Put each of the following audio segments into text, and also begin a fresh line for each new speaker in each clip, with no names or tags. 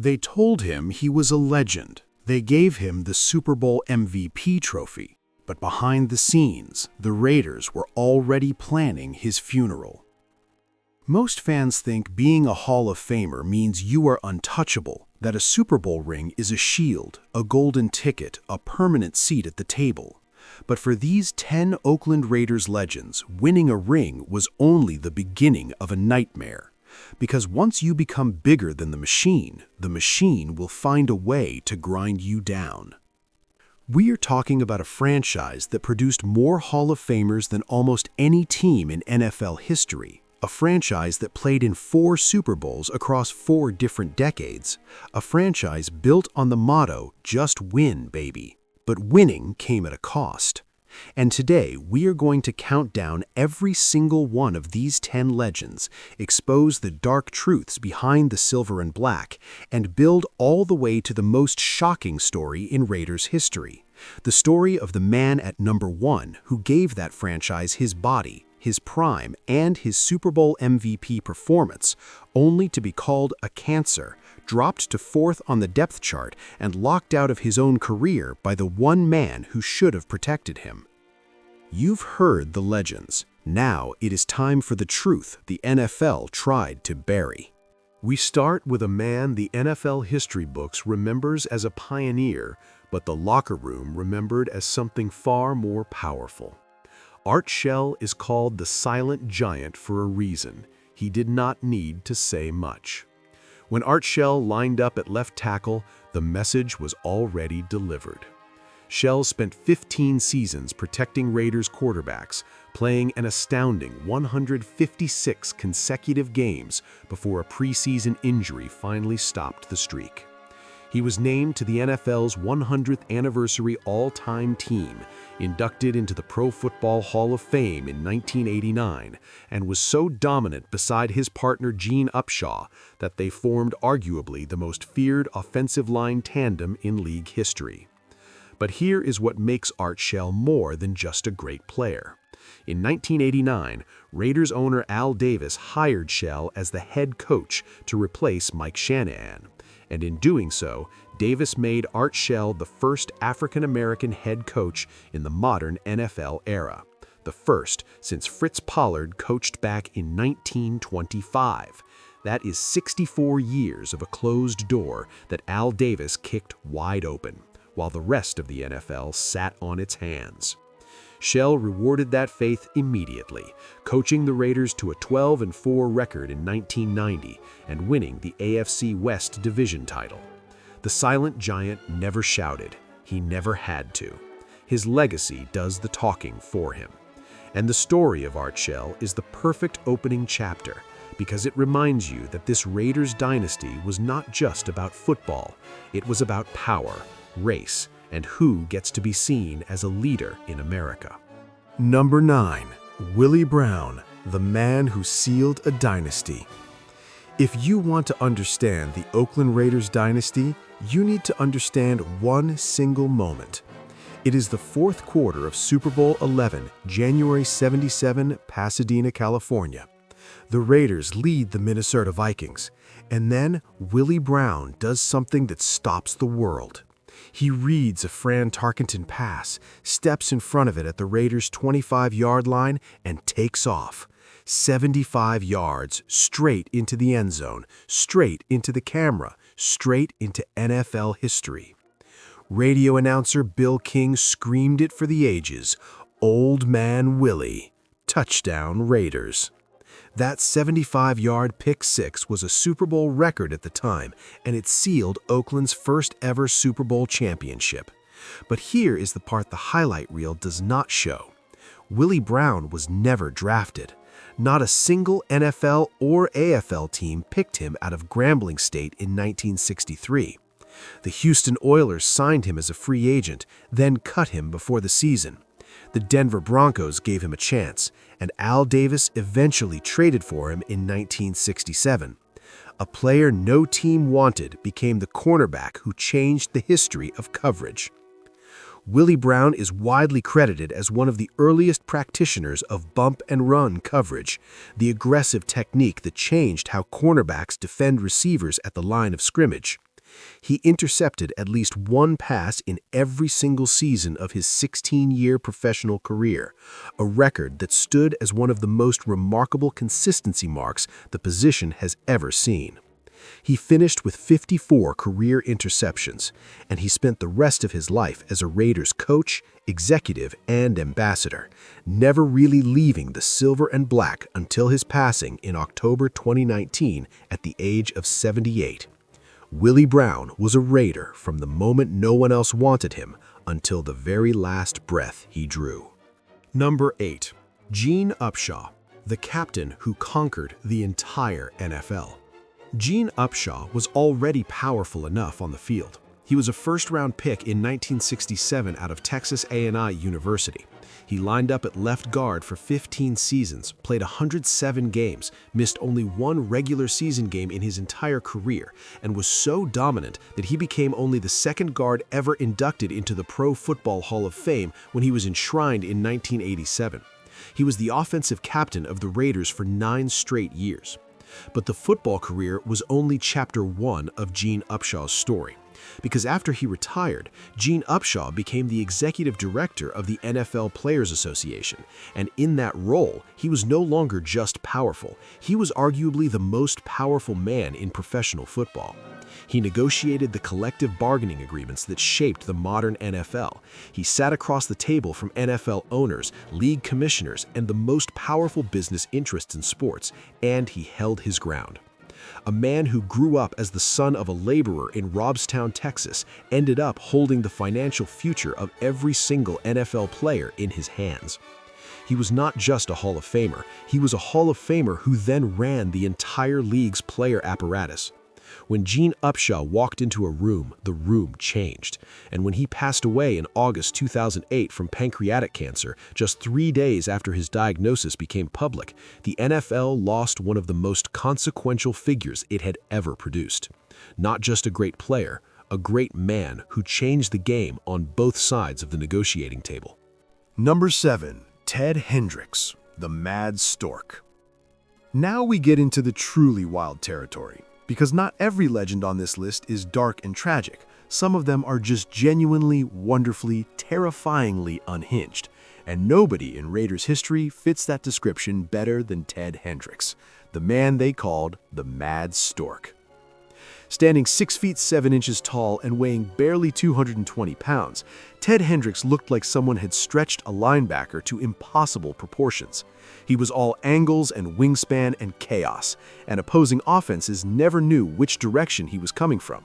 They told him he was a legend. They gave him the Super Bowl MVP trophy. But behind the scenes, the Raiders were already planning his funeral. Most fans think being a Hall of Famer means you are untouchable, that a Super Bowl ring is a shield, a golden ticket, a permanent seat at the table. But for these 10 Oakland Raiders legends, winning a ring was only the beginning of a nightmare. Because once you become bigger than the machine will find a way to grind you down. We are talking about a franchise that produced more Hall of Famers than almost any team in NFL history. A franchise that played in 4 Super Bowls across 4 different decades. A franchise built on the motto, just win, baby. But winning came at a cost. And today, we are going to count down every single one of these 10 legends, expose the dark truths behind the silver and black, and build all the way to the most shocking story in Raiders history. The story of the man at number 1 who gave that franchise his body, his prime, and his Super Bowl MVP performance, only to be called a cancer, dropped to 4th on the depth chart, and locked out of his own career by the one man who should have protected him. You've heard the legends. Now it is time for the truth the NFL tried to bury. We start with a man the NFL history books remembers as a pioneer, but the locker room remembered as something far more powerful. Art Shell is called the silent giant for a reason. He did not need to say much. When Art Shell lined up at left tackle, the message was already delivered. Shell spent 15 seasons protecting Raiders quarterbacks, playing an astounding 156 consecutive games before a preseason injury finally stopped the streak. He was named to the NFL's 100th anniversary all-time team, inducted into the Pro Football Hall of Fame in 1989, and was so dominant beside his partner Gene Upshaw that they formed arguably the most feared offensive line tandem in league history. But here is what makes Art Shell more than just a great player. In 1989, Raiders owner Al Davis hired Shell as the head coach to replace Mike Shanahan. And in doing so, Davis made Art Shell the first African-American head coach in the modern NFL era. The first since Fritz Pollard coached back in 1925. That is 64 years of a closed door that Al Davis kicked wide open, while the rest of the NFL sat on its hands. Shell rewarded that faith immediately, coaching the Raiders to a 12-4 record in 1990 and winning the AFC West division title. The silent giant never shouted. He never had to. His legacy does the talking for him. And the story of Art Shell is the perfect opening chapter because it reminds you that this Raiders dynasty was not just about football. It was about power, race, and who gets to be seen as a leader in America. Number 9. Willie Brown, the man who sealed a dynasty. If you want to understand the Oakland Raiders dynasty, you need to understand one single moment. It is the 4th quarter of Super Bowl XI, January 77, Pasadena, California. The Raiders lead the Minnesota Vikings, and then Willie Brown does something that stops the world. He reads a Fran Tarkenton pass, steps in front of it at the Raiders' 25-yard line, and takes off. 75 yards, straight into the end zone, straight into the camera, straight into NFL history. Radio announcer Bill King screamed it for the ages, "Old Man Willie, touchdown Raiders." That 75-yard pick six was a Super Bowl record at the time, and it sealed Oakland's first ever Super Bowl championship. But here is the part the highlight reel does not show. Willie Brown was never drafted. Not a single NFL or AFL team picked him out of Grambling State in 1963. The Houston Oilers signed him as a free agent, then cut him before the season. The Denver Broncos gave him a chance, and Al Davis eventually traded for him in 1967. A player no team wanted became the cornerback who changed the history of coverage. Willie Brown is widely credited as one of the earliest practitioners of bump and run coverage, the aggressive technique that changed how cornerbacks defend receivers at the line of scrimmage. He intercepted at least one pass in every single season of his 16-year professional career, a record that stood as one of the most remarkable consistency marks the position has ever seen. He finished with 54 career interceptions, and he spent the rest of his life as a Raiders coach, executive, and ambassador, never really leaving the silver and black until his passing in October 2019 at the age of 78. Willie Brown was a Raider from the moment no one else wanted him until the very last breath he drew. Number 8. Gene Upshaw, the captain who conquered the entire NFL. Gene Upshaw was already powerful enough on the field. He was a first-round pick in 1967 out of Texas A&I University. He lined up at left guard for 15 seasons, played 107 games, missed only one regular season game in his entire career, and was so dominant that he became only the second guard ever inducted into the Pro Football Hall of Fame when he was enshrined in 1987. He was the offensive captain of the Raiders for 9 straight years. But the football career was only chapter 1 of Gene Upshaw's story, because after he retired, Gene Upshaw became the executive director of the NFL Players Association, and in that role, he was no longer just powerful. He was arguably the most powerful man in professional football. He negotiated the collective bargaining agreements that shaped the modern NFL. He sat across the table from NFL owners, league commissioners, and the most powerful business interests in sports, and he held his ground. A man who grew up as the son of a laborer in Robstown, Texas, ended up holding the financial future of every single NFL player in his hands. He was not just a Hall of Famer, he was a Hall of Famer who then ran the entire league's player apparatus. When Gene Upshaw walked into a room, the room changed. And when he passed away in August 2008 from pancreatic cancer, just 3 days after his diagnosis became public, the NFL lost one of the most consequential figures it had ever produced. Not just a great player, a great man who changed the game on both sides of the negotiating table. Number 7. Ted Hendricks, the Mad Stork. Now we get into the truly wild territory. Because not every legend on this list is dark and tragic. Some of them are just genuinely, wonderfully, terrifyingly unhinged. And nobody in Raiders history fits that description better than Ted Hendricks, the man they called the Mad Stork. Standing 6 feet 7 inches tall and weighing barely 220 pounds, Ted Hendricks looked like someone had stretched a linebacker to impossible proportions. He was all angles and wingspan and chaos, and opposing offenses never knew which direction he was coming from.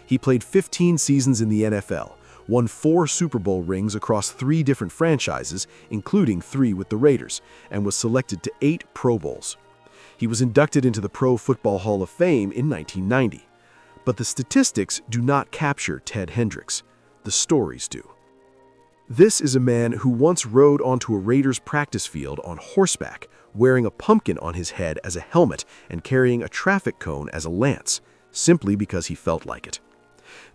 He played 15 seasons in the NFL, won 4 Super Bowl rings across 3 different franchises, including 3 with the Raiders, and was selected to 8 Pro Bowls. He was inducted into the Pro Football Hall of Fame in 1990. But the statistics do not capture Ted Hendricks. The stories do. This is a man who once rode onto a Raiders practice field on horseback, wearing a pumpkin on his head as a helmet and carrying a traffic cone as a lance, simply because he felt like it.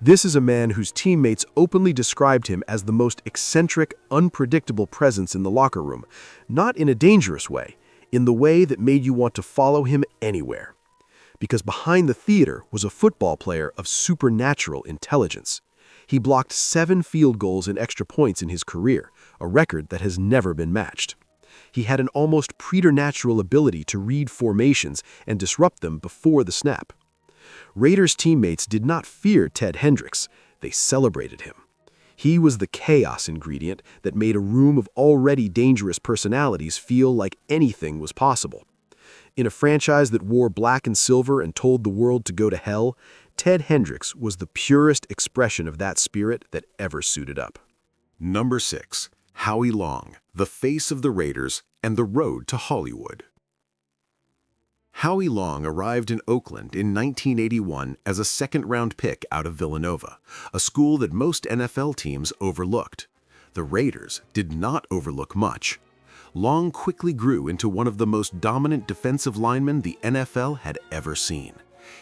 This is a man whose teammates openly described him as the most eccentric, unpredictable presence in the locker room, not in a dangerous way, in the way that made you want to follow him anywhere. Because behind the theater was a football player of supernatural intelligence. He blocked 7 field goals and extra points in his career, a record that has never been matched. He had an almost preternatural ability to read formations and disrupt them before the snap. Raiders teammates did not fear Ted Hendricks, they celebrated him. He was the chaos ingredient that made a room of already dangerous personalities feel like anything was possible. In a franchise that wore black and silver and told the world to go to hell, Ted Hendricks was the purest expression of that spirit that ever suited up. Number 6. Howie Long, the face of the Raiders and the road to Hollywood. Howie Long arrived in Oakland in 1981 as a second-round pick out of Villanova, a school that most NFL teams overlooked. The Raiders did not overlook much. Long quickly grew into one of the most dominant defensive linemen the NFL had ever seen.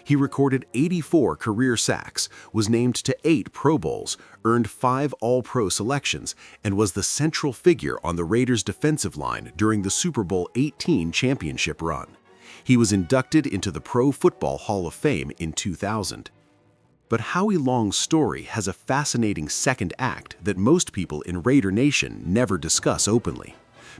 He recorded 84 career sacks, was named to 8 Pro Bowls, earned 5 All-Pro selections, and was the central figure on the Raiders' defensive line during the Super Bowl XVIII championship run. He was inducted into the Pro Football Hall of Fame in 2000. But Howie Long's story has a fascinating second act that most people in Raider Nation never discuss openly.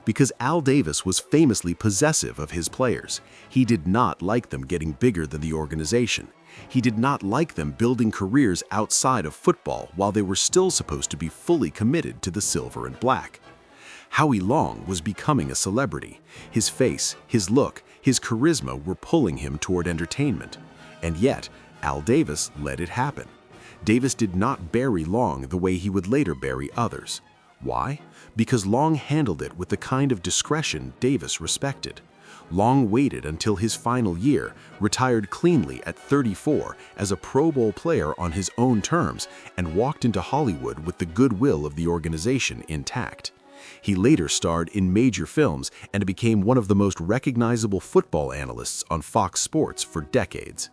Because Al Davis was famously possessive of his players. He did not like them getting bigger than the organization. He did not like them building careers outside of football while they were still supposed to be fully committed to the silver and black. Howie Long was becoming a celebrity. His face, his look, his charisma were pulling him toward entertainment. And yet, Al Davis let it happen. Davis did not bury Long the way he would later bury others. Why? Because Long handled it with the kind of discretion Davis respected. Long waited until his final year, retired cleanly at 34 as a Pro Bowl player on his own terms, and walked into Hollywood with the goodwill of the organization intact. He later starred in major films and became one of the most recognizable football analysts on Fox Sports for decades.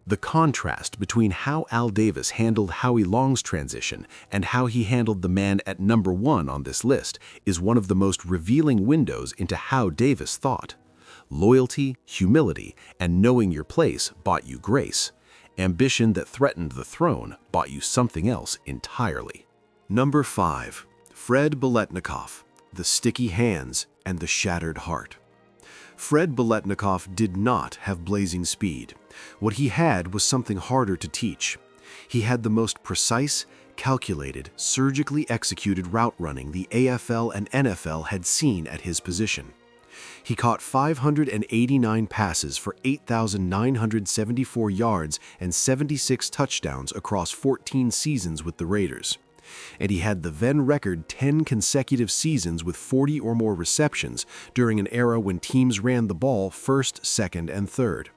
The contrast between how Al Davis handled Howie Long's transition and how he handled the man at number 1 on this list is one of the most revealing windows into how Davis thought. Loyalty, humility, and knowing your place bought you grace. Ambition that threatened the throne bought you something else entirely. Number 5. Fred Biletnikoff, the sticky hands and the shattered heart. Fred Biletnikoff did not have blazing speed. What he had was something harder to teach. He had the most precise, calculated, surgically executed route running the AFL and NFL had seen at his position. He caught 589 passes for 8,974 yards and 76 touchdowns across 14 seasons with the Raiders. And he had the then record 10 consecutive seasons with 40 or more receptions during an era when teams ran the ball first, second, and third.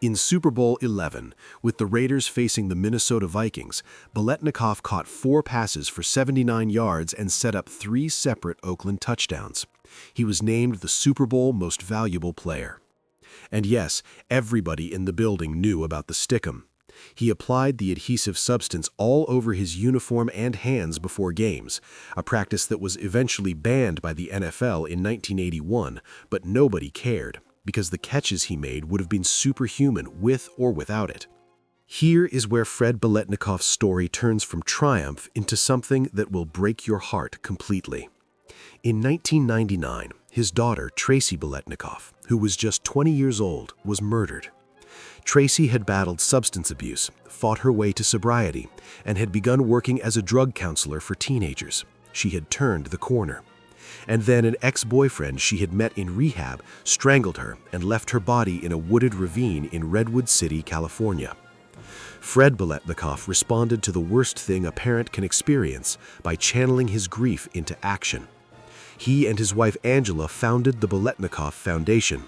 In Super Bowl XI, with the Raiders facing the Minnesota Vikings, Biletnikoff caught 4 passes for 79 yards and set up 3 separate Oakland touchdowns. He was named the Super Bowl Most Valuable Player. And yes, everybody in the building knew about the stickum. He applied the adhesive substance all over his uniform and hands before games, a practice that was eventually banned by the NFL in 1981, but nobody cared, because the catches he made would have been superhuman with or without it. Here is where Fred Biletnikoff's story turns from triumph into something that will break your heart completely. In 1999, his daughter, Tracy Biletnikoff, who was just 20 years old, was murdered. Tracy had battled substance abuse, fought her way to sobriety, and had begun working as a drug counselor for teenagers. She had turned the corner. And then an ex-boyfriend she had met in rehab strangled her and left her body in a wooded ravine in Redwood City, California. Fred Biletnikoff responded to the worst thing a parent can experience by channeling his grief into action. He and his wife Angela founded the Biletnikoff Foundation,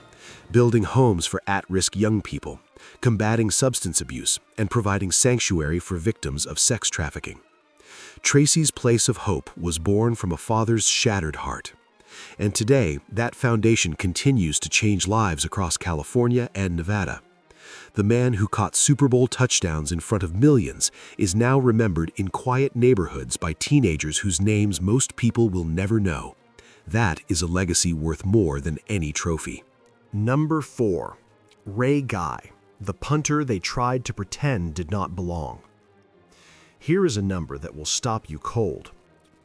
building homes for at-risk young people, combating substance abuse, and providing sanctuary for victims of sex trafficking. Tracy's place of hope was born from a father's shattered heart. And today, that foundation continues to change lives across California and Nevada. The man who caught Super Bowl touchdowns in front of millions is now remembered in quiet neighborhoods by teenagers whose names most people will never know. That is a legacy worth more than any trophy. Number 4. Ray Guy, the punter they tried to pretend did not belong. Here is a number that will stop you cold.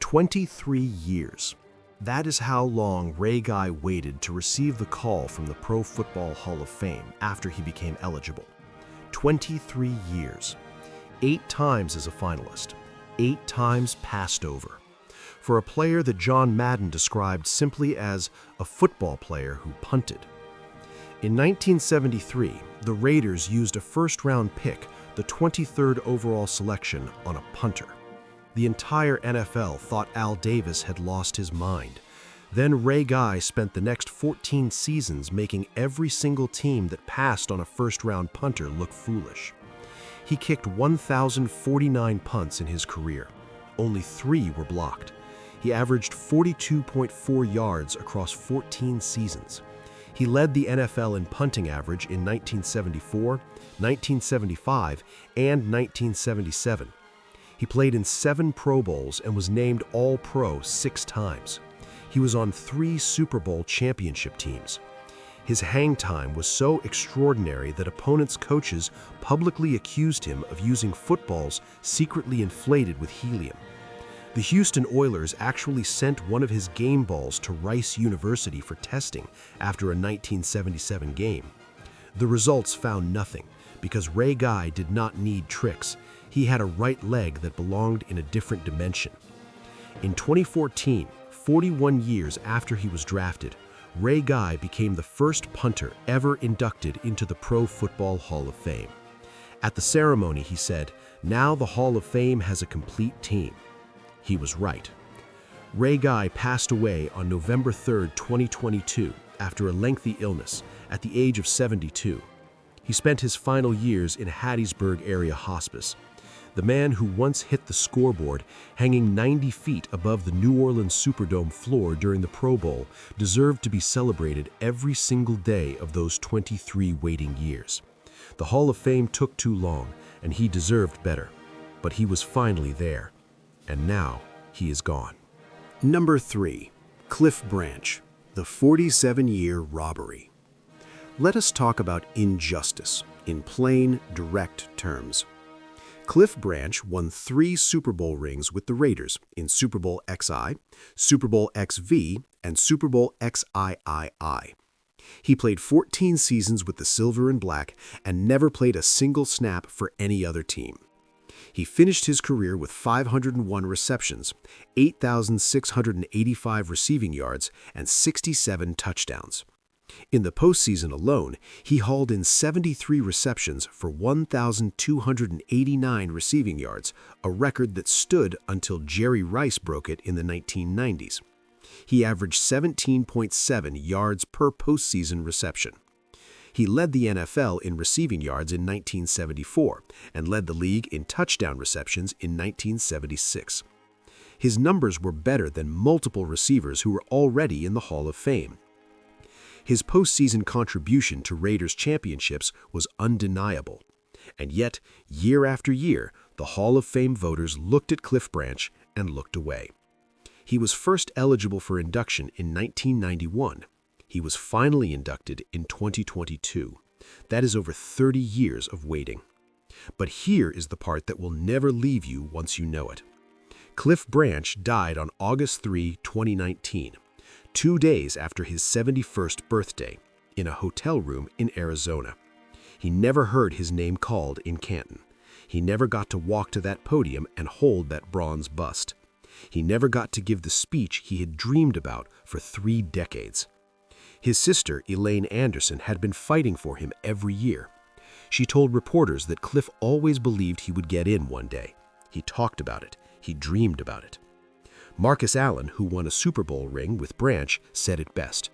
23 years. That is how long Ray Guy waited to receive the call from the Pro Football Hall of Fame after he became eligible. 23 years. 8 times as a finalist. 8 times passed over. For a player that John Madden described simply as a football player who punted. In 1973, the Raiders used a first-round pick, the 23rd overall selection, on a punter. The entire NFL thought Al Davis had lost his mind. Then Ray Guy spent the next 14 seasons making every single team that passed on a first-round punter look foolish. He kicked 1,049 punts in his career. Only 3 were blocked. He averaged 42.4 yards across 14 seasons. He led the NFL in punting average in 1974, 1975, and 1977. He played in 7 Pro Bowls and was named All-Pro 6 times. He was on 3 Super Bowl championship teams.
His hang time was so extraordinary that opponents' coaches publicly accused him of using footballs secretly inflated with helium. The Houston Oilers actually sent one of his game balls to Rice University for testing after a 1977 game. The results found nothing because Ray Guy did not need tricks. He had a right leg that belonged in a different dimension. In 2014, 41 years after he was drafted, Ray Guy became the first punter ever inducted into the Pro Football Hall of Fame. At the ceremony, he said, "Now the Hall of Fame has a complete team." He was right. Ray Guy passed away on November 3, 2022, after a lengthy illness at the age of 72. He spent his final years in Hattiesburg Area Hospice. The man who once hit the scoreboard, hanging 90 feet above the New Orleans Superdome floor during the Pro Bowl, deserved to be celebrated every single day of those 23 waiting years. The Hall of Fame took too long, and he deserved better. But he was finally there. And now he is gone.
Number 3. Cliff Branch, the 47-year robbery. Let us talk about injustice in plain, direct terms. Cliff Branch won 3 Super Bowl rings with the Raiders in Super Bowl XI, Super Bowl XV, and Super Bowl XIII. He played 14 seasons with the Silver and Black and never played a single snap for any other team. He finished his career with 501 receptions, 8,685 receiving yards, and 67 touchdowns. In the postseason alone, he hauled in 73 receptions for 1,289 receiving yards, a record that stood until Jerry Rice broke it in the 1990s. He averaged 17.7 yards per postseason reception. He led the NFL in receiving yards in 1974 and led the league in touchdown receptions in 1976. His numbers were better than multiple receivers who were already in the Hall of Fame. His postseason contribution to Raiders championships was undeniable. And yet, year after year, the Hall of Fame voters looked at Cliff Branch and looked away. He was first eligible for induction in 1991. He was finally inducted in 2022. That is over 30 years of waiting. But here is the part that will never leave you once you know it. Cliff Branch died on August 3, 2019, 2 days after his 71st birthday, in a hotel room in Arizona. He never heard his name called in Canton. He never got to walk to that podium and hold that bronze bust. He never got to give the speech he had dreamed about for 3 decades. His sister, Elaine Anderson, had been fighting for him every year. She told reporters that Cliff always believed he would get in one day. He talked about it. He dreamed about it. Marcus Allen, who won a Super Bowl ring with Branch, said it best.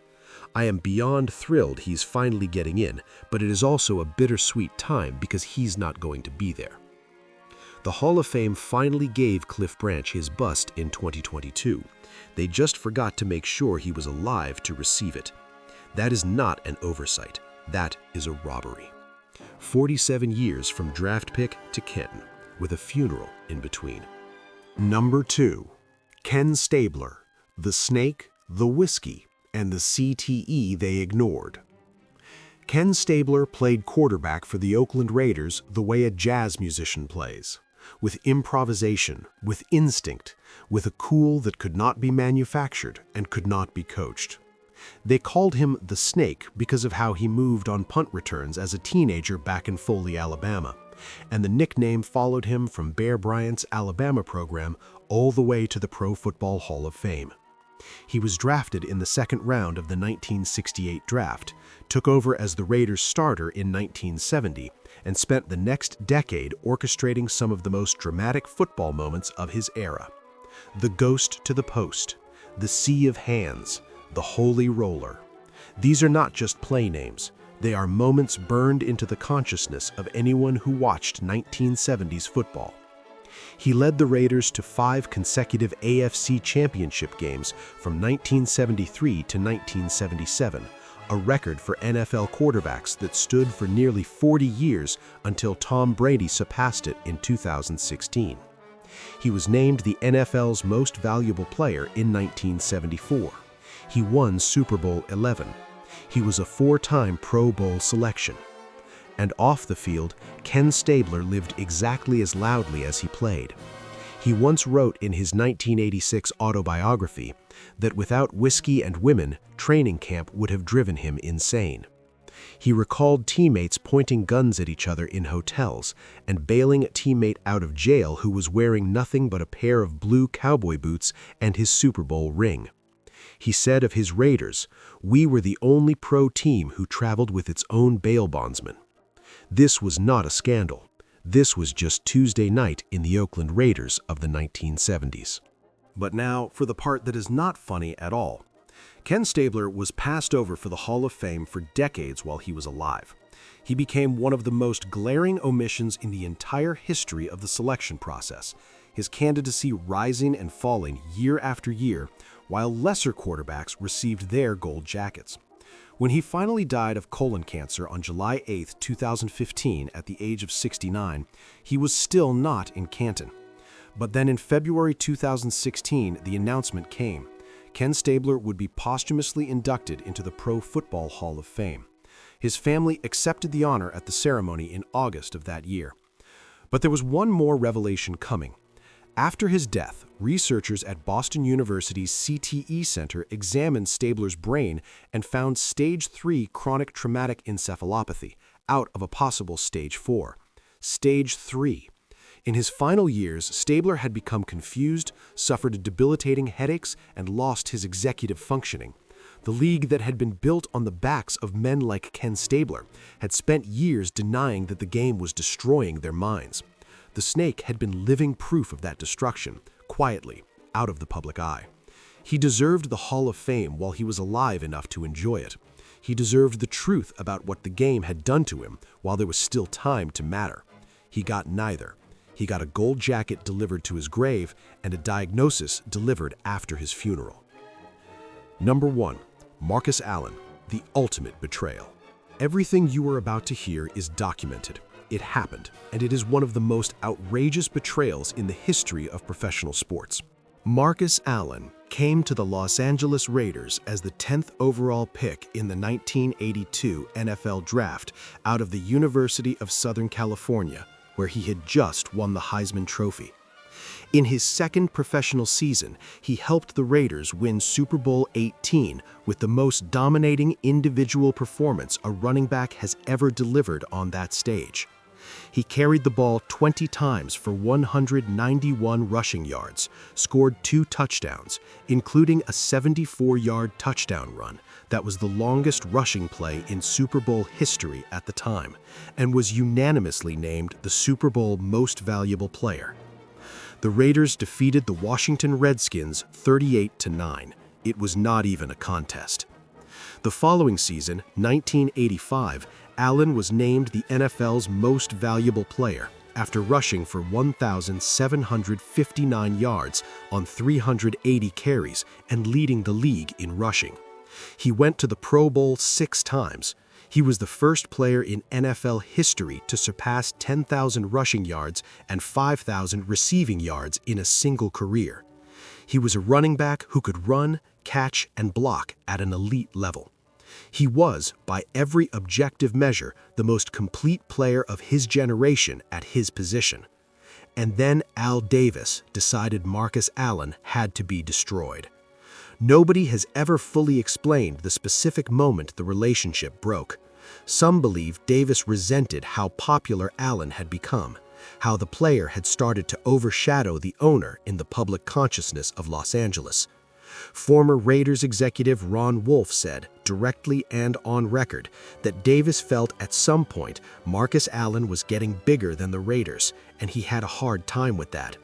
"I am beyond thrilled he's finally getting in, but it is also a bittersweet time because he's not going to be there." The Hall of Fame finally gave Cliff Branch his bust in 2022. They just forgot to make sure he was alive to receive it. That is not an oversight. That is a robbery. 47 years from draft pick to Canton, with a funeral in between. Number 2. Ken Stabler, the snake, the whiskey, and the CTE they ignored. Ken Stabler played quarterback for the Oakland Raiders the way a jazz musician plays, with improvisation, with instinct, with a cool that could not be manufactured and could not be coached. They called him the Snake because of how he moved on punt returns as a teenager back in Foley, Alabama, and the nickname followed him from Bear Bryant's Alabama program all the way to the Pro Football Hall of Fame. He was drafted in the second round of the 1968 draft, took over as the Raiders starter in 1970, and spent the next decade orchestrating some of the most dramatic football moments of his era. The ghost to the post, the sea of hands, the holy roller. These are not just play names. They are moments burned into the consciousness of anyone who watched 1970s football. He led the Raiders to 5 consecutive AFC championship games from 1973 to 1977, a record for NFL quarterbacks that stood for nearly 40 years until Tom Brady surpassed it in 2016. He was named the NFL's most valuable player in 1974. He won Super Bowl XI.
He was a four-time Pro Bowl selection. And off the field, Ken Stabler lived exactly as loudly as he played. He once wrote in his 1986 autobiography that without whiskey and women, training camp would have driven him insane. He recalled teammates pointing guns at each other in hotels and bailing a teammate out of jail who was wearing nothing but a pair of blue cowboy boots and his Super Bowl ring. He said of his Raiders, "We were the only pro team who traveled with its own bail bondsman." This was not a scandal. This was just Tuesday night in the Oakland Raiders of the 1970s.
But now for the part that is not funny at all. Ken Stabler was passed over for the Hall of Fame for decades while he was alive. He became one of the most glaring omissions in the entire history of the selection process, his candidacy rising and falling year after year, while lesser quarterbacks received their gold jackets. When he finally died of colon cancer on July 8, 2015, at the age of 69, he was still not in Canton. But then in February 2016, the announcement came. Ken Stabler would be posthumously inducted into the Pro Football Hall of Fame. His family accepted the honor at the ceremony in August of that year. But there was one more revelation coming. After his death, researchers at Boston University's CTE Center examined Stabler's brain and found stage 3 chronic traumatic encephalopathy, out of a possible stage 4. Stage 3. In his final years, Stabler had become confused, suffered debilitating headaches, and lost his executive functioning. The league that had been built on the backs of men like Ken Stabler had spent years denying that the game was destroying their minds. The snake had been living proof of that destruction, quietly, out of the public eye. He deserved the Hall of Fame while he was alive enough to enjoy it. He deserved the truth about what the game had done to him while there was still time to matter. He got neither. He got a gold jacket delivered to his grave and a diagnosis delivered after his funeral. Number 1. Marcus Allen, the ultimate betrayal. Everything you are about to hear is documented. It happened, and it is one of the most outrageous betrayals in the history of professional sports. Marcus Allen came to the Los Angeles Raiders as the 10th overall pick in the 1982 NFL Draft out of the University of Southern California, where he had just won the Heisman Trophy. In his second professional season, he helped the Raiders win Super Bowl 18 with the most dominating individual performance a running back has ever delivered on that stage. He carried the ball 20 times for 191 rushing yards, scored 2 touchdowns, including a 74-yard touchdown run that was the longest rushing play in Super Bowl history at the time, and was unanimously named the Super Bowl Most Valuable Player. The Raiders defeated the Washington Redskins 38-9. It was not even a contest. The following season, 1985, Allen was named the NFL's Most Valuable Player after rushing for 1,759 yards on 380 carries and leading the league in rushing. He went to the Pro Bowl 6 times. He was the first player in NFL history to surpass 10,000 rushing yards and 5,000 receiving yards in a single career. He was a running back who could run, catch, and block at an elite level. He was, by every objective measure, the most complete player of his generation at his position. And then Al Davis decided Marcus Allen had to be destroyed. Nobody has ever fully explained the specific moment the relationship broke. Some believe Davis resented how popular Allen had become, how the player had started to overshadow the owner in the public consciousness of Los Angeles. Former Raiders executive Ron Wolf said, directly and on record, that Davis felt at some point Marcus Allen was getting bigger than the Raiders, and he had a hard time with that.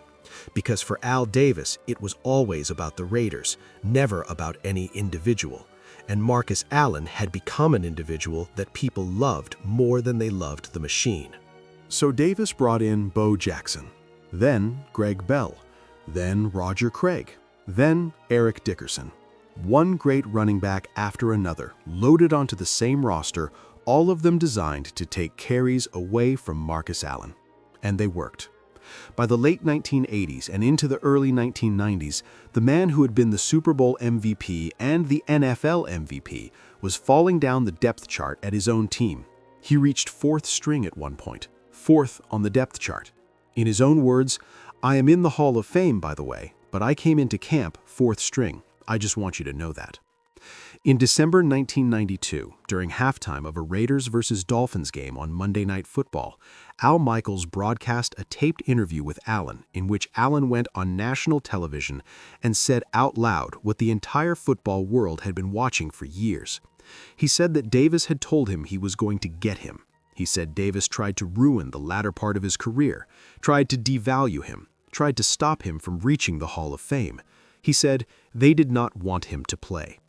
Because for Al Davis, it was always about the Raiders, never about any individual. And Marcus Allen had become an individual that people loved more than they loved the machine.
So Davis brought in Bo Jackson, then Greg Bell, then Roger Craig, then Eric Dickerson. One great running back after another, loaded onto the same roster, all of them designed to take carries away from Marcus Allen. And they worked. By the late 1980s and into the early 1990s, the man who had been the Super Bowl MVP and the NFL MVP was falling down the depth chart at his own team. He reached fourth string at one point, fourth on the depth chart. In his own words, "I am in the Hall of Fame, by the way, but I came into camp fourth string. I just want you to know that." In December 1992, during halftime of a Raiders versus Dolphins game on Monday Night Football, Al Michaels broadcast a taped interview with Allen in which Allen went on national television and said out loud what the entire football world had been watching for years. He said that Davis had told him he was going to get him. He said Davis tried to ruin the latter part of his career, tried to devalue him, tried to stop him from reaching the Hall of Fame. He said they did not want him to play.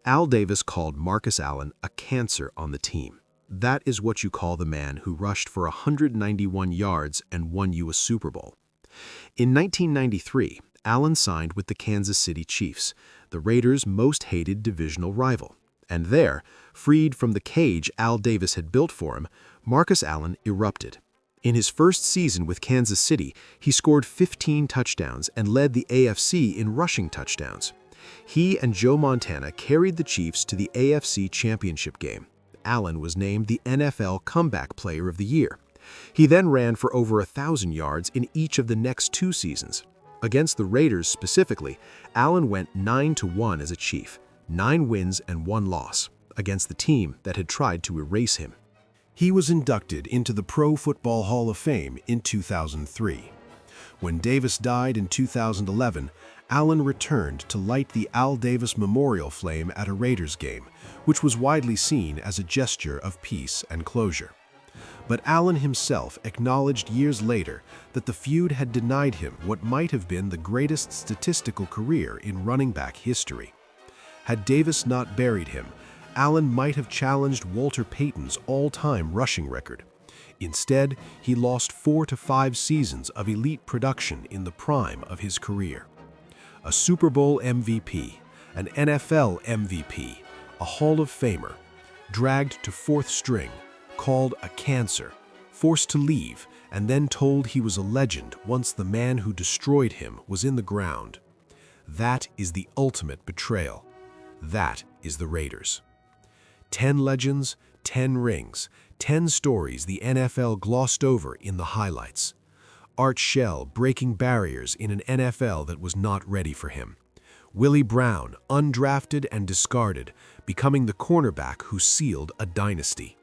Al Davis called Marcus Allen a cancer on the team. That is what you call the man who rushed for 191 yards and won you a Super Bowl. In 1993, Allen signed with the Kansas City Chiefs, the Raiders' most hated divisional rival. And there, freed from the cage Al Davis had built for him, Marcus Allen erupted. In his first season with Kansas City, he scored 15 touchdowns and led the AFC in rushing touchdowns. He and Joe Montana carried the Chiefs to the AFC Championship game. Allen was named the NFL Comeback Player of the Year. He then ran for over 1,000 yards in each of the next 2 seasons. Against the Raiders specifically, Allen went 9-1 as a Chief, 9 wins and 1 loss, against the team that had tried to erase him. He was inducted into the Pro Football Hall of Fame in 2003. When Davis died in 2011, Allen returned to light the Al Davis Memorial flame at a Raiders game, which was widely seen as a gesture of peace and closure. But Allen himself acknowledged years later that the feud had denied him what might have been the greatest statistical career in running back history. Had Davis not buried him, Allen might have challenged Walter Payton's all-time rushing record. Instead, he lost 4 to 5 seasons of elite production in the prime of his career. A Super Bowl MVP, an NFL MVP, a Hall of Famer, dragged to fourth string, called a cancer, forced to leave, and then told he was a legend once the man who destroyed him was in the ground. That is the ultimate betrayal. That is the Raiders. 10 legends, 10 rings, 10 stories the NFL glossed over in the highlights. Art Shell breaking barriers in an NFL that was not ready for him. Willie Brown, undrafted and discarded, becoming the cornerback who sealed a dynasty.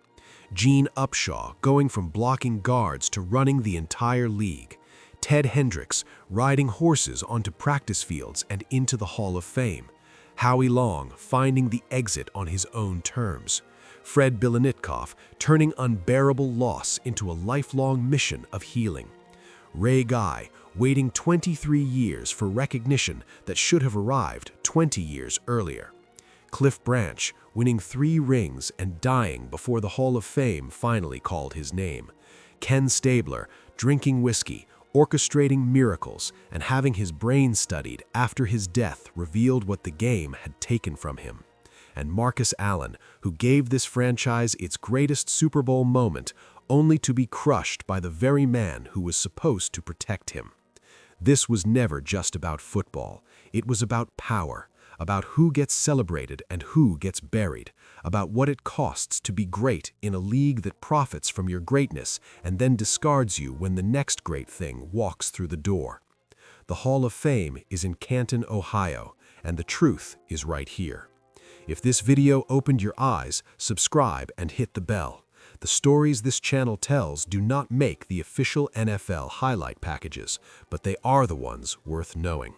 Gene Upshaw going from blocking guards to running the entire league. Ted Hendricks riding horses onto practice fields and into the Hall of Fame. Howie Long finding the exit on his own terms. Fred Biletnikoff turning unbearable loss into a lifelong mission of healing. Ray Guy waiting 23 years for recognition that should have arrived 20 years earlier. Cliff Branch winning 3 rings and dying before the Hall of Fame finally called his name. Ken Stabler drinking whiskey, orchestrating miracles, and having his brain studied after his death revealed what the game had taken from him. And Marcus Allen, who gave this franchise its greatest Super Bowl moment, only to be crushed by the very man who was supposed to protect him. This was never just about football. It was about power, about who gets celebrated and who gets buried, about what it costs to be great in a league that profits from your greatness and then discards you when the next great thing walks through the door. The Hall of Fame is in Canton, Ohio, and the truth is right here. If this video opened your eyes, subscribe and hit the bell. The stories this channel tells do not make the official NFL highlight packages, but they are the ones worth knowing.